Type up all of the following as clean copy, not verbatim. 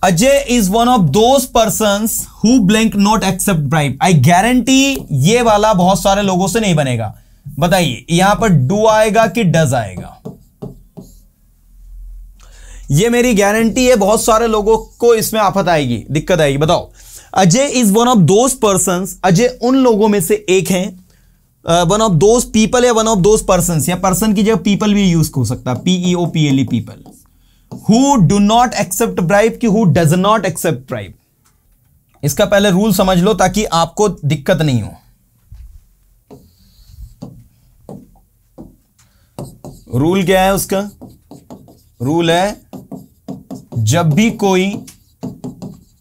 Ajay is one of those persons who blank not accept bribe. I guarantee ये वाला बहुत सारे लोगों से नहीं बनेगा। बताइए यहां पर डू आएगा कि डज आएगा? ये मेरी गारंटी है, बहुत सारे लोगों को इसमें आफत आएगी, दिक्कत आएगी। बताओ, Ajay is one of those persons, Ajay उन लोगों में से एक है, वन ऑफ दोज पीपल या वन ऑफ दोज पर्संस, या पर्सन की जगह पीपल भी यूज हो सकता है, PEOPLE people, who do not accept bribe की who does not accept bribe. इसका पहले रूल समझ लो ताकि आपको दिक्कत नहीं हो। रूल क्या है उसका? रूल है जब भी कोई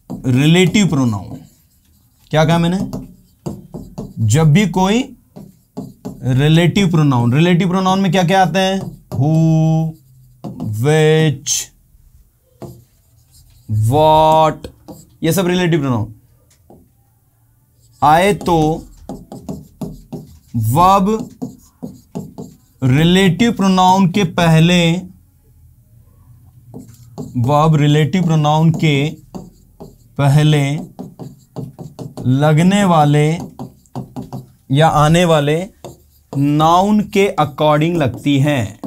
रिलेटिव प्रोनाउन, क्या कहा मैंने? जब भी कोई रिलेटिव प्रोनाउन, रिलेटिव प्रोनाउन में क्या क्या आते हैं? हु, विच, व्हाट, ये सब रिलेटिव प्रोनाउन आए तो वर्ब रिलेटिव प्रोनाउन के पहले, वर्ब रिलेटिव प्रोनाउन के पहले लगने वाले या आने वाले नाउन के अकॉर्डिंग लगती हैं।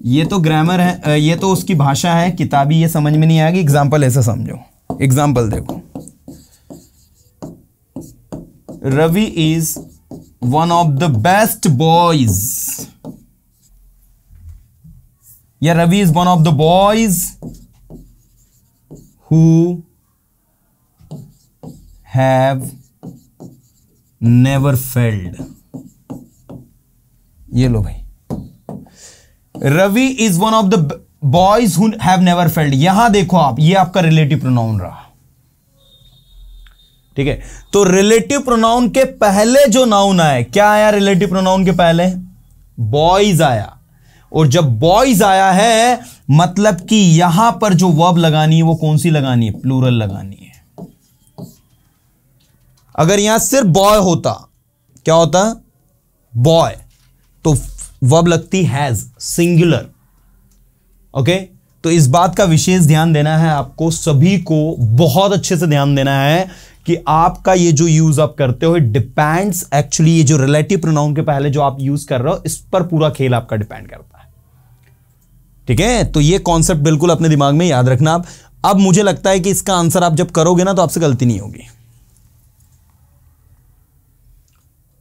ये तो ग्रामर है, ये तो उसकी भाषा है, किताबी ये समझ में नहीं आएगी। एग्जाम्पल ऐसा समझो, एग्जाम्पल देखो, Ravi is one of the best boys, या Ravi is one of the boys who have never failed. ये लो भाई, Ravi is one of the boys who have never failed. यहां देखो आप, ये आपका रिलेटिव प्रोनाउन रहा, ठीक है। तो रिलेटिव प्रोनाउन के पहले जो नाउन आए, क्या आया रिलेटिव प्रोनाउन के पहले? बॉयज आया। और जब बॉयज आया है मतलब कि यहां पर जो वर्ब लगानी है वो कौन सी लगानी है? प्लूरल लगानी है। अगर यहां सिर्फ बॉय होता, क्या होता? बॉय, तो वर्ब लगती हैज, सिंगुलर। ओके, तो इस बात का विशेष ध्यान देना है आपको, सभी को बहुत अच्छे से ध्यान देना है कि आपका ये जो यूज आप करते हो डिपेंड्स, एक्चुअली ये जो रिलेटिव प्रोनाउन के पहले जो आप यूज कर रहे हो इस पर पूरा खेल आपका डिपेंड करता है, ठीक है। तो ये कॉन्सेप्ट बिल्कुल अपने दिमाग में याद रखना आप। अब मुझे लगता है कि इसका आंसर आप जब करोगे ना तो आपसे गलती नहीं होगी।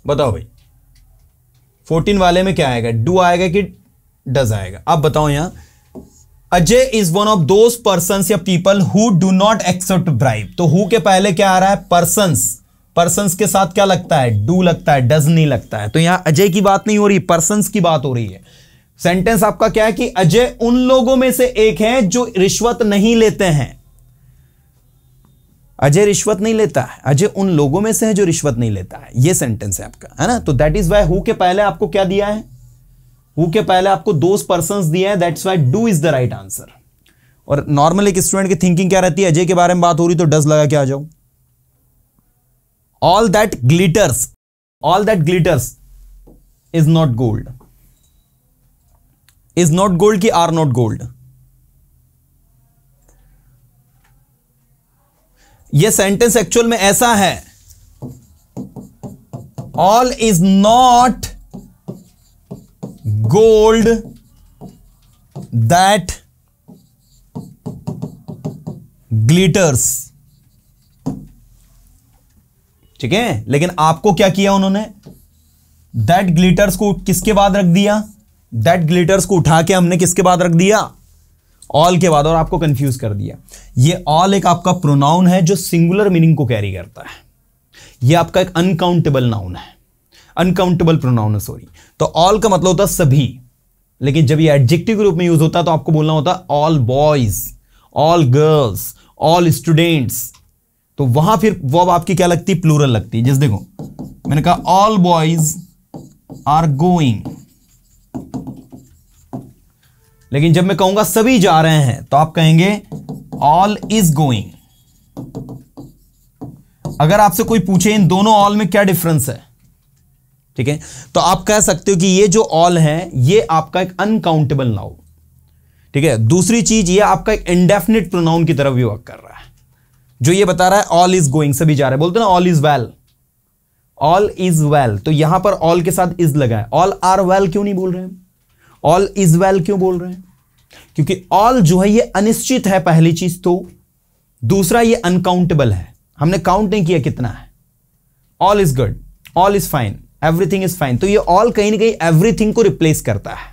बताओ भाई, 14 वाले में क्या आएगा? डू आएगा कि डज आएगा? आप बताओ। यहां Ajay is one of those persons या people who do not accept bribe. तो हु के पहले क्या आ रहा है? पर्संस। पर्संस के साथ क्या लगता है? डू लगता है, डज नहीं लगता है। तो यहां अजय की बात नहीं हो रही, पर्संस की बात हो रही है। सेंटेंस आपका क्या है कि अजय उन लोगों में से एक है जो रिश्वत नहीं लेते हैं। अजय रिश्वत नहीं लेता है, अजय उन लोगों में से है जो रिश्वत नहीं लेता है। यह सेंटेंस है आपका, है ना। तो दैट इज वाई हु के पहले आपको क्या दिया है? हु के पहले आपको दोज पर्संस दिया है, that's why do is the right answer. और नॉर्मल एक स्टूडेंट की थिंकिंग क्या रहती है? अजय के बारे में बात हो रही तो डज लगा के आ जाओ। All that glitters, all that glitters is not gold. Is not gold की आर नॉट गोल्ड? यह सेंटेंस एक्चुअल में ऐसा है, all is not gold that glitters, ठीक है। लेकिन आपको क्या किया उन्होंने? दैट ग्लिटर्स को किसके बाद रख दिया? दैट ग्लिटर्स को उठा के हमने किसके बाद रख दिया? ऑल के बाद, और आपको कंफ्यूज कर दिया। ये ऑल एक आपका प्रोनाउन है जो सिंगुलर मीनिंग को कैरी करता है। ये आपका एक अनकाउंटेबल नाउन है, अनकाउंटेबल प्रोनाउन है, सॉरी। तो ऑल का मतलब होता है सभी, लेकिन जब ये एडजेक्टिव के रूप में यूज होता है तो आपको बोलना होता है all boys, all girls, all students. तो वहां फिर वर्ब आपकी क्या लगती है? प्लूरल लगती है। जैसे देखो, मैंने कहा ऑल बॉयज आर गोइंग, लेकिन जब मैं कहूंगा सभी जा रहे हैं तो आप कहेंगे ऑल इज गोइंग। अगर आपसे कोई पूछे इन दोनों ऑल में क्या डिफरेंस है, ठीक है, तो आप कह सकते हो कि ये जो ऑल है ये आपका एक अनकाउंटेबल नाउन, ठीक है। दूसरी चीज ये आपका एक इंडेफिनिट प्रोनाउन की तरफ भी वर्क कर रहा है, जो ये बता रहा है ऑल इज गोइंग, सभी जा रहे हैं, बोलते ना all is well, all is well, तो यहां पर ऑल के साथ इज लगा है। ऑल आर वेल क्यों नहीं बोल रहे हैं, ऑल इज वेल क्यों बोल रहे हैं? क्योंकि ऑल जो है ये अनिश्चित है, पहली चीज तो। दूसरा ये अनकाउंटेबल है, हमने काउंट नहीं किया कितना है। All is good, all is fine, everything is fine, तो ये ऑल कहीं ना कहीं एवरीथिंग को रिप्लेस करता है।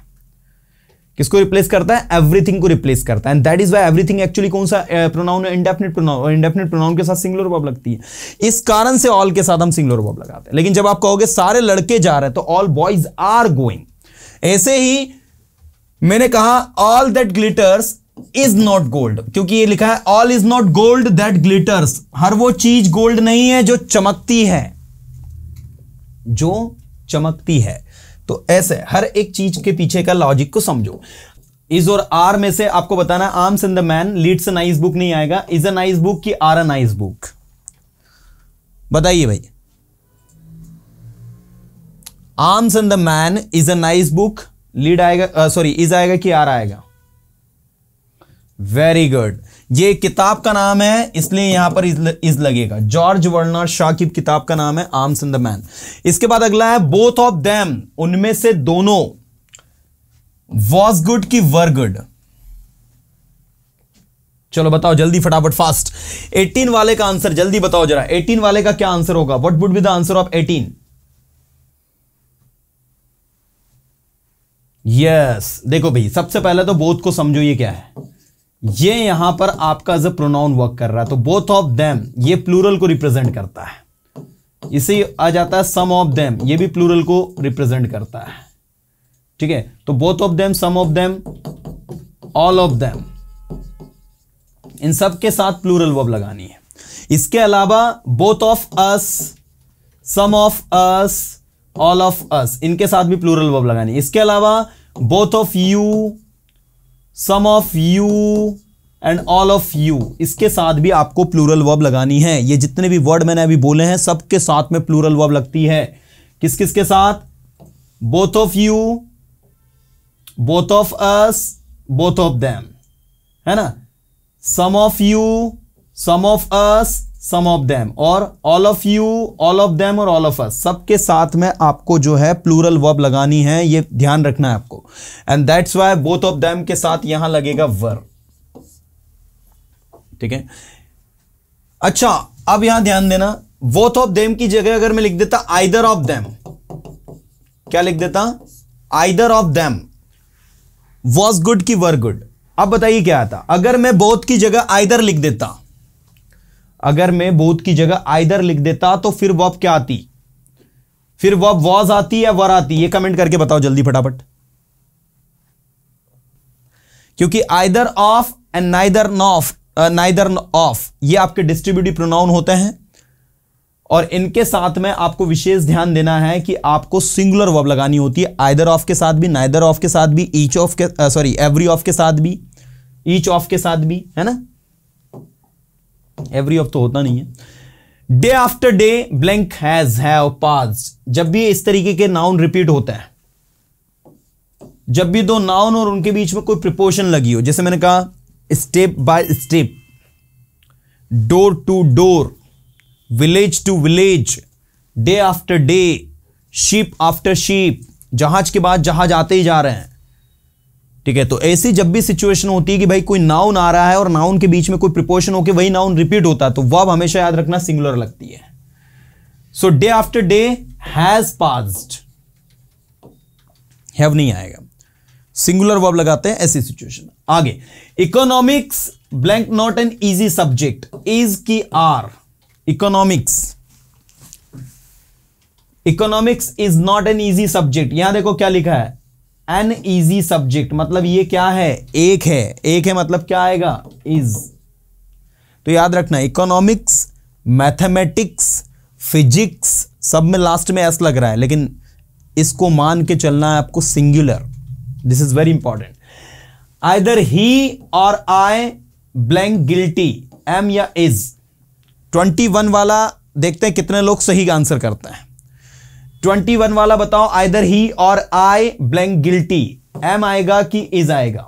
किसको रिप्लेस करता है? एवरीथिंग को रिप्लेस करता है। And that is why everything actually कौन सा प्रोनाउन है? इंडेफिनिट प्रोनाउन, और इंडेफिनिट प्रोनाउन के साथ सिंगुलर वर्ब लगती है, इस कारण से ऑल के साथ हम सिंगुलर वर्ब लगाते हैं। लेकिन जब आप कहोगे सारे लड़के जा रहे हैं तो ऑल बॉयज आर गोइंग। ऐसे ही मैंने कहा all that glitters is not gold, क्योंकि ये लिखा है all is not gold that glitters, हर वो चीज गोल्ड नहीं है जो चमकती है, जो चमकती है। तो ऐसे हर एक चीज के पीछे का लॉजिक को समझो। इज और आर में से आपको बताना, arms and the man leads a nice book नहीं आएगा, इज अ नाइस बुक की आर अ नाइस बुक, बताइए भाई। Arms and the man is a nice book, lead आएगा, सॉरी इज आएगा कि आर आएगा? वेरी गुड, ये किताब का नाम है इसलिए यहां पर इज लगेगा। जॉर्ज वर्नर शॉ की किताब का नाम है आर्म्स एंड द मैन। इसके बाद अगला है बोथ ऑफ देम, उनमें से दोनों। वॉज गुड की वर गुड? चलो बताओ जल्दी फटाफट फास्ट। 18 वाले का आंसर जल्दी बताओ जरा, 18 वाले का क्या आंसर होगा? What would be the answer of 18? Yes, देखो भाई सबसे पहले तो बोथ को समझो ये क्या है। ये यहां पर आपका एज अ प्रोनाउन वर्क कर रहा है, तो बोथ ऑफ देम ये प्लूरल को रिप्रेजेंट करता है। इसे आ जाता है सम ऑफ देम, ये भी प्लूरल को रिप्रेजेंट करता है, ठीक है। तो both of them, some of them, all of them, इन सब के साथ प्लूरल वर्ब लगानी है। इसके अलावा both of us, some of us, all of us, इनके साथ भी प्लूरल वर्ब लगानी है। इसके अलावा both of you, some of you and all of you, इसके साथ भी आपको प्लूरल वर्ब लगानी है। ये जितने भी वर्ड मैंने अभी बोले हैं सबके साथ में प्लूरल वर्ब लगती है। किस किस के साथ? Both of you, both of us, both of them, है ना। Some of you, some of us, some of them, और all of you, all of them और ऑल ऑफ अस, सबके साथ में आपको जो है प्लूरल वर्ब लगानी है, ये ध्यान रखना है आपको। And that's why both of them के साथ यहां लगेगा वर, ठीक है। अच्छा, अब यहां ध्यान देना, बोथ ऑफ देम की जगह अगर मैं लिख देता आइदर ऑफ देम, क्या लिख देता? Either of them. Was good की वर गुड। अब बताइए क्या आता अगर मैं बोथ की जगह आइदर लिख देता? अगर मैं बोथ की जगह आइदर लिख देता तो फिर वर्ब क्या आती? फिर वर्ब वॉज आती या वर आती? ये कमेंट करके बताओ जल्दी फटाफट। क्योंकि either of and neither of, neither of ये आपके डिस्ट्रीब्यूटिव प्रोनाउन होते हैं, और इनके साथ में आपको विशेष ध्यान देना है कि आपको सिंगुलर वर्ब लगानी होती है। आइदर ऑफ के साथ भी, नाइदर ऑफ के साथ भी, ईच ऑफ के, सॉरी एवरी ऑफ के साथ भी, ईच ऑफ के साथ भी, है ना। एवरी ऑफ तो होता नहीं है। Day after day blank has, have, passed, जब भी इस तरीके के नाउन रिपीट होता है, जब भी दो नाउन और उनके बीच में कोई प्रिपोजिशन लगी हो, जैसे मैंने कहा step by step, door to door, village to village, day after day, ship after ship, जहाज के बाद जहाज आते ही जा रहे हैं, ठीक है। तो ऐसी जब भी सिचुएशन होती है कि भाई कोई नाउन आ रहा है और नाउन के बीच में कोई प्रिपोजिशन होकर वही नाउन रिपीट होता है, तो वर्ब हमेशा याद रखना सिंगुलर लगती है। So day after day has passed, have नहीं आएगा, सिंगुलर वर्ब लगाते हैं ऐसी सिचुएशन। आगे, economics blank not an easy subject, is की are, economics, economics is not an easy subject. यहां देखो क्या लिखा है, एन इजी सब्जेक्ट, मतलब ये क्या है? एक है, एक है मतलब क्या आएगा? इज। तो याद रखना इकोनॉमिक्स, मैथमेटिक्स, फिजिक्स, सब में लास्ट में एस लग रहा है, लेकिन इसको मान के चलना है आपको singular. This is very important. Either he और आई ब्लैंक गिल्टी, एम या इज। 21 वाला देखते हैं कितने लोग सही आंसर करते हैं। 21 वाला बताओ, आइदर ही और आई ब्लैंक गिल्टी, एम आएगा कि इज आएगा?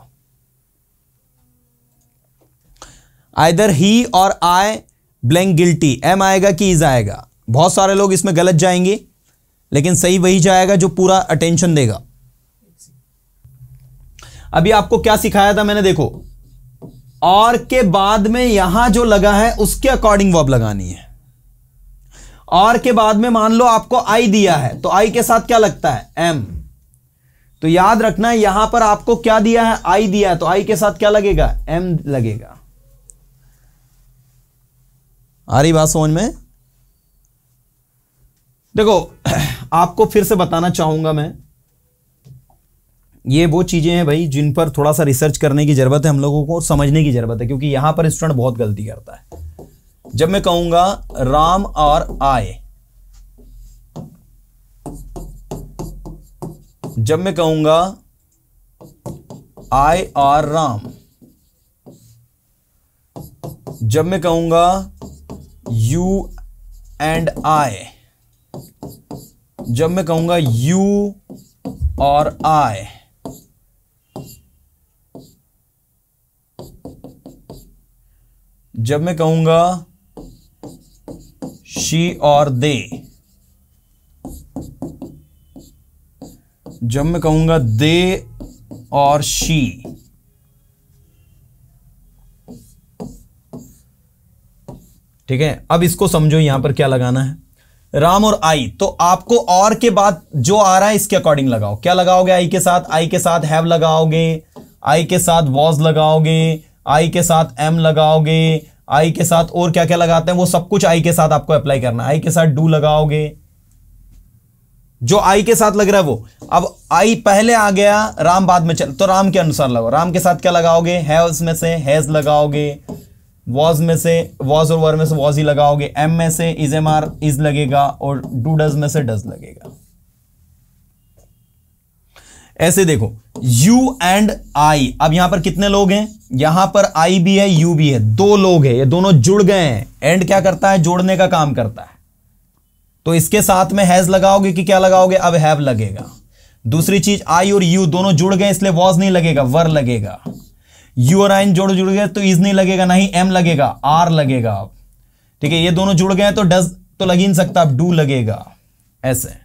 आइदर ही और आई ब्लैंक गिल्टी, एम आएगा कि इज आएगा। बहुत सारे लोग इसमें गलत जाएंगे, लेकिन सही वही जाएगा जो पूरा अटेंशन देगा। अभी आपको क्या सिखाया था मैंने, देखो और के बाद में यहां जो लगा है उसके अकॉर्डिंग वर्ब लगानी है। और के बाद में मान लो आपको आई दिया है, तो आई के साथ क्या लगता है, एम। तो याद रखना है यहां पर आपको क्या दिया है, आई दिया है, तो आई के साथ क्या लगेगा, एम लगेगा। आ रही बात समझ में? देखो आपको फिर से बताना चाहूंगा मैं, ये वो चीजें हैं भाई जिन पर थोड़ा सा रिसर्च करने की जरूरत है, हम लोगों को समझने की जरूरत है, क्योंकि यहां पर स्टूडेंट बहुत गलती करता है। जब मैं कहूंगा राम और आए, जब मैं कहूंगा आई और राम, जब मैं कहूंगा यू एंड आई, जब मैं कहूंगा यू और आई, जब मैं कहूंगा शी और दे, जब मैं कहूंगा दे और शी, ठीक है। अब इसको समझो यहां पर क्या लगाना है, राम और आई। तो आपको और के बाद जो आ रहा है इसके अकॉर्डिंग लगाओ। क्या लगाओगे आई के साथ, आई के साथ हैव लगाओगे, आई के साथ वॉज लगाओगे, आई के साथ एम लगाओगे, आई के साथ और क्या क्या लगाते हैं वो सब कुछ आई के साथ आपको अप्लाई करना है। आई के साथ डू लगाओगे, जो आई के साथ लग रहा है वो। अब आई पहले आ गया, राम बाद में चल, तो राम के अनुसार लगाओ। राम के साथ क्या लगाओगे, हैव्स में से हैज लगाओगे, वॉज में से वॉज और वर में से वॉज ही लगाओगे, एम में से इज एम आर इज लगेगा, और डू डज में से डज लगेगा। ऐसे देखो यू एंड आई, अब यहां पर कितने लोग हैं, यहां पर आई भी है यू भी है, दो लोग हैं, ये दोनों जुड़ गए हैं। एंड क्या करता है, जोड़ने का काम करता है। तो इसके साथ में हैज लगाओगे कि क्या लगाओगे, अब हैव लगेगा। दूसरी चीज आई और यू दोनों जुड़ गए, इसलिए वॉज नहीं लगेगा, वर लगेगा। यू और आई जुड़ गए तो इज नहीं लगेगा, नहीं एम लगेगा, आर लगेगा। ठीक है, ये दोनों जुड़ गए तो डज तो लग ही नहीं सकता, अब डू लगेगा। ऐसे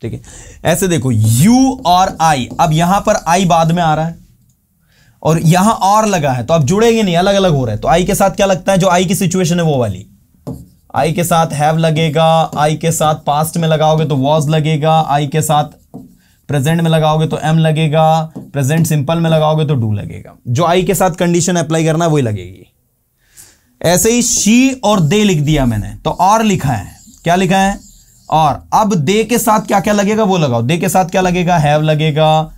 ठीक है। ऐसे देखो यू और आई, अब यहां पर आई बाद में आ रहा है और यहां और लगा है, तो अब जुड़ेंगे नहीं, अलग अलग हो रहे हैं। तो आई के साथ क्या लगता है, जो आई की सिचुएशन है वो वाली। आई के साथ हैव लगेगा, आई के साथ पास्ट में लगाओगे तो वॉज लगेगा, आई के साथ प्रेजेंट में लगाओगे तो एम लगेगा, प्रेजेंट सिंपल में लगाओगे तो डू लगेगा। जो आई के साथ कंडीशन अप्लाई करना है वही लगेगी। ऐसे ही शी और दे लिख दिया मैंने, तो और लिखा है, क्या लिखा है, और। अब दे के साथ क्या क्या लगेगा वो लगाओ। दे के साथ क्या लगेगा, हैव लगेगा।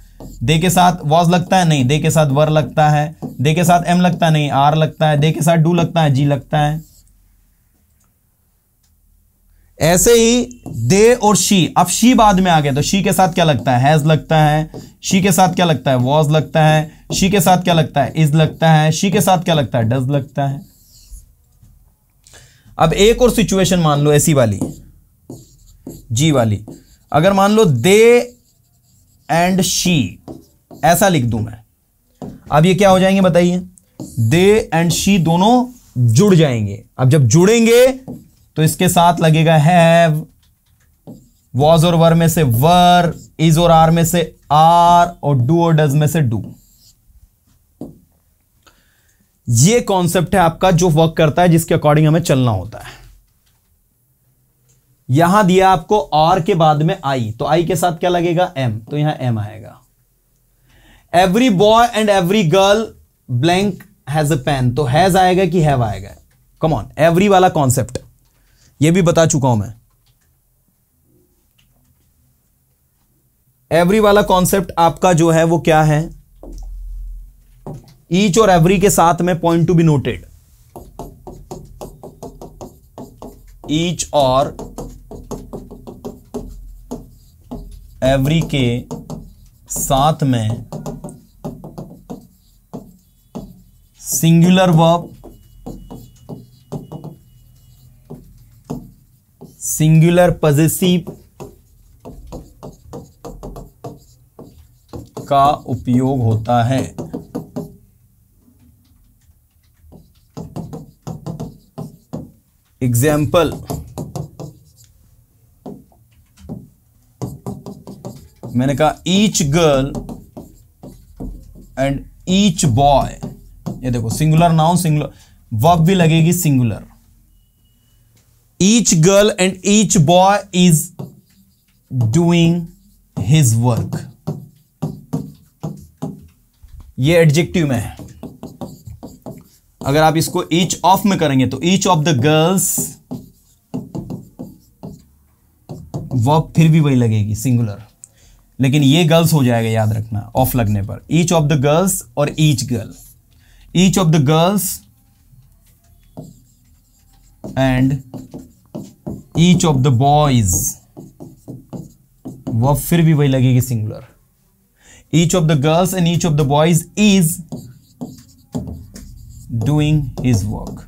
दे के साथ वॉज लगता है, नहीं। दे के साथ वर लगता है। दे के साथ एम लगता है, नहीं। आर लगता है। दे के साथ डू लगता है, जी लगता है। ऐसे ही दे और शी, अब शी बाद में आ गया तो शी के साथ क्या लगता है, हैज लगता है। शी के साथ क्या लगता है, वॉज लगता है। शी के साथ क्या लगता है, इज लगता है। शी के साथ क्या लगता है, डज लगता है। अब एक और सिचुएशन मान लो ऐसी वाली, जी वाली। अगर मान लो दे एंड शी, ऐसा लिख दूं मैं, अब ये क्या हो जाएंगे बताइए, दे एंड शी दोनों जुड़ जाएंगे। अब जब जुड़ेंगे तो इसके साथ लगेगा हैव, वॉज और वर में से वर, इज और आर में से आर, और डू और डज में से डू। ये कॉन्सेप्ट है आपका जो वर्क करता है, जिसके अकॉर्डिंग हमें चलना होता है। यहां दिया आपको और के बाद में आई, तो आई के साथ क्या लगेगा, एम, तो यहां एम आएगा। Every boy and every girl blank has a pen, तो हैज आएगा कि हैव आएगा। कम ऑन, एवरी वाला कॉन्सेप्ट ये भी बता चुका हूं मैं। एवरी वाला कॉन्सेप्ट आपका जो है वो क्या है, ईच और एवरी के साथ में point to be noted. Each और एवरी के साथ में सिंगुलर वर्ब, सिंगुलर पॉजेसिव का उपयोग होता है। एग्जाम्पल, मैंने कहा each girl and each boy, ये देखो सिंगुलर नाउन, सिंगुलर वर्ब भी लगेगी singular. Each girl and each boy is doing his work, ये एडजेक्टिव में है। अगर आप इसको ईच ऑफ में करेंगे तो each of the girls, verb फिर भी वही लगेगी सिंगुलर, लेकिन ये गर्ल्स हो जाएगा, याद रखना ऑफ लगने पर। ईच ऑफ द गर्ल्स और each girl, each of the girls and each of the boys, verb फिर भी वही लगेगी singular. Each of the girls and each of the boys is doing his work.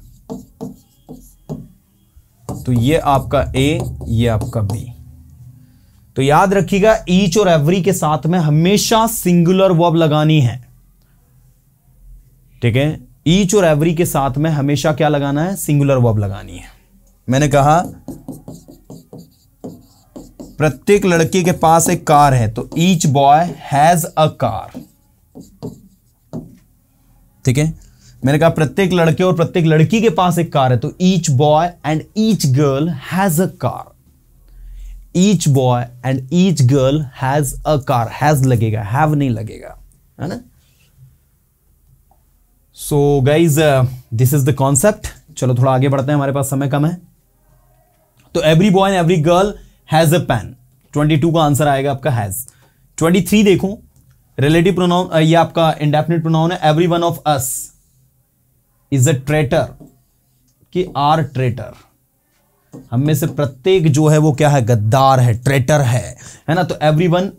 तो ये आपका ए, ये आपका बी। तो याद रखिएगा ईच और एवरी के साथ में हमेशा सिंगुलर वर्ब लगानी है, ठीक है। ईच और एवरी के साथ में हमेशा क्या लगाना है, सिंगुलर वर्ब लगानी है। मैंने कहा प्रत्येक लड़के के पास एक कार है, तो each boy has a car, ठीक है। मैंने कहा प्रत्येक लड़के और प्रत्येक लड़की के पास एक कार है, तो each boy and each girl has a car. Each boy and each girl has a car, has लगेगा, हैव नहीं लगेगा, है ना। So guys this is the concept. चलो थोड़ा आगे बढ़ते हैं, हमारे पास समय कम है। तो every boy and every girl has a pen, 22 का आंसर आएगा आपका हैज। 23 देखो, रिलेटिव प्रोनाउन, ये आपका इंडेफिनिट प्रोनाउन है। Every one of us is a traitor, कि आर ट्रेटर, हम में से प्रत्येक जो है वो क्या है, गद्दार है, ट्रेटर है ना। तो every one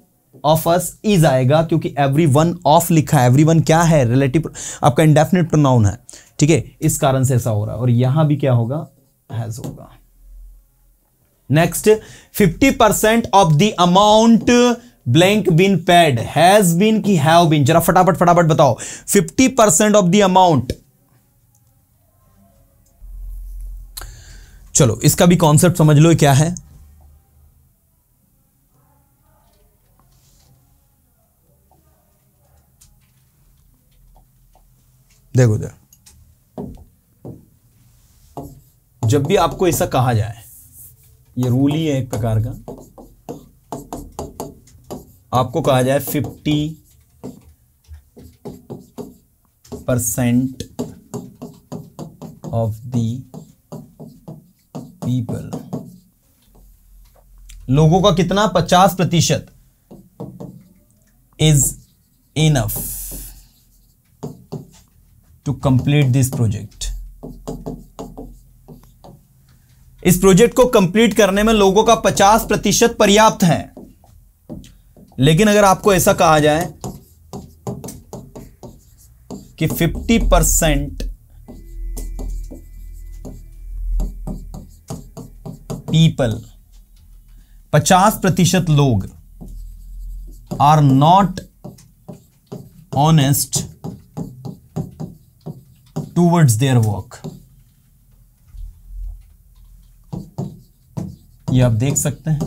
of us is आएगा, क्योंकि एवरी वन ऑफ लिखा है, एवरी वन क्या है, रिलेटिव आपका इंडेफिनिट प्रोनाउन है, ठीक है, इस कारण से ऐसा हो रहा है। और यहां भी क्या होगा, हैज होगा। Next, 50% of the amount blank been paid, has been की हैव बीन, जरा फटाफट फटाफट बताओ। 50% ऑफ द अमाउंट, चलो इसका भी कॉन्सेप्ट समझ लो क्या है। देखो जब भी आपको ऐसा कहा जाए, ये रूल ही है एक प्रकार का, आपको कहा जाए 50% ऑफ द पीपल, लोगों का कितना, 50% is enough to complete this project. इस प्रोजेक्ट को कंप्लीट करने में लोगों का 50% पर्याप्त है। लेकिन अगर आपको ऐसा कहा जाए कि 50% पीपल, 50% लोग are not honest towards their work, ये आप देख सकते हैं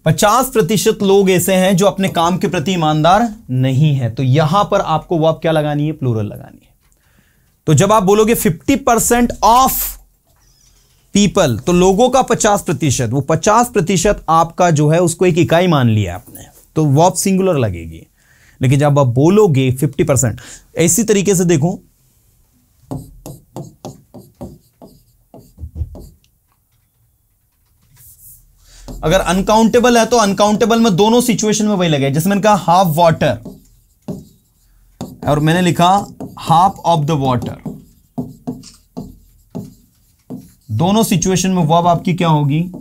50% लोग ऐसे हैं जो अपने काम के प्रति ईमानदार नहीं है। तो यहां पर आपको वर्ब क्या लगानी है, प्लूरल लगानी है। तो जब आप बोलोगे 50% ऑफ पीपल, तो लोगों का 50%, वो 50% आपका जो है उसको एक इकाई मान लिया आपने, तो वर्ब सिंगुलर लगेगी। लेकिन जब आप बोलोगे 50%, इसी तरीके से देखो, अगर अनकाउंटेबल है तो अनकाउंटेबल में दोनों सिचुएशन में वही लगे। जैसे मैंने कहा हाफ वाटर और मैंने लिखा हाफ ऑफ द वाटर, दोनों सिचुएशन में वर्ब आपकी क्या होगी,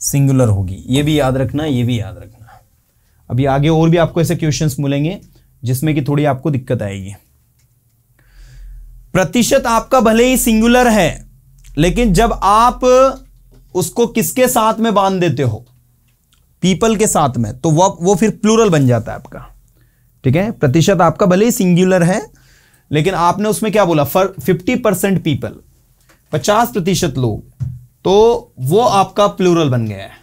सिंगुलर होगी। ये भी याद रखना, ये भी याद रखना। अभी आगे और भी आपको ऐसे क्वेश्चंस मिलेंगे जिसमें कि थोड़ी आपको दिक्कत आएगी। प्रतिशत आपका भले ही सिंगुलर है, लेकिन जब आप उसको किसके साथ में बांध देते हो, पीपल के साथ में, तो वो फिर प्लूरल बन जाता है आपका, ठीक है। प्रतिशत आपका भले ही सिंगुलर है, लेकिन आपने उसमें क्या बोला, 50% पीपल, 50% लोग, तो वो आपका प्लूरल बन गया है।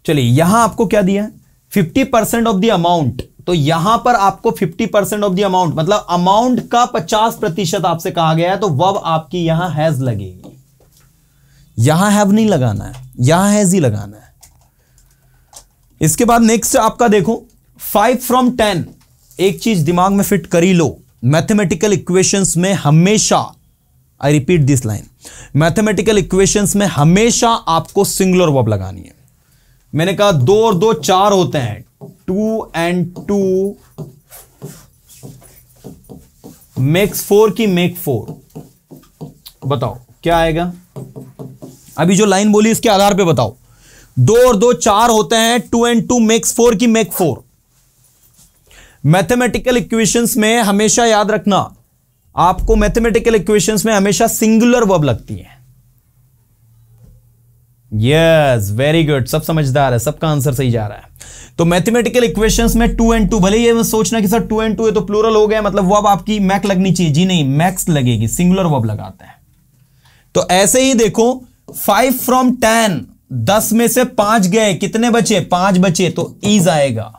चलिए यहां आपको क्या दिया है, 50% ऑफ द अमाउंट, तो यहां पर आपको 50% ऑफ द अमाउंट मतलब अमाउंट का 50% आपसे कहा गया है, तो वर्ब आपकी यहां हैज लगेगी। यहां हैव नहीं लगाना है, यहां हैज ही लगाना है। इसके बाद नेक्स्ट आपका देखो 5 from 10। एक चीज दिमाग में फिट कर ही लो, मैथमेटिकल इक्वेशंस में हमेशा, I repeat this line, mathematical equations में हमेशा आपको सिंगुलर वर्ब लगानी है। मैंने कहा 2 और 2 4 होते हैं, 2 and 2 makes 4 की make 4। बताओ क्या आएगा, अभी जो लाइन बोली इसके आधार पे बताओ। 2 और 2 4 होते हैं, 2 and 2 makes 4 की make 4। मैथमेटिकल इक्वेशंस में हमेशा याद रखना, आपको मैथमेटिकल इक्वेशंस में हमेशा सिंगुलर वर्ब लगती है। यस, वेरी गुड, सब समझदार है, सबका आंसर सही जा रहा है। तो मैथमेटिकल इक्वेशंस में 2 and 2, भले ये मत सोचना कि सर 2 and 2 है तो प्लूरल हो गया, मतलब वर्ब आपकी मैक लगनी चाहिए, जी नहीं, मैक्स लगेगी, सिंगुलर वर्ब लगाता है। तो ऐसे ही देखो 5 from 10, 10 में से 5 गए, कितने बचे, 5 बचे, तो इज आएगा।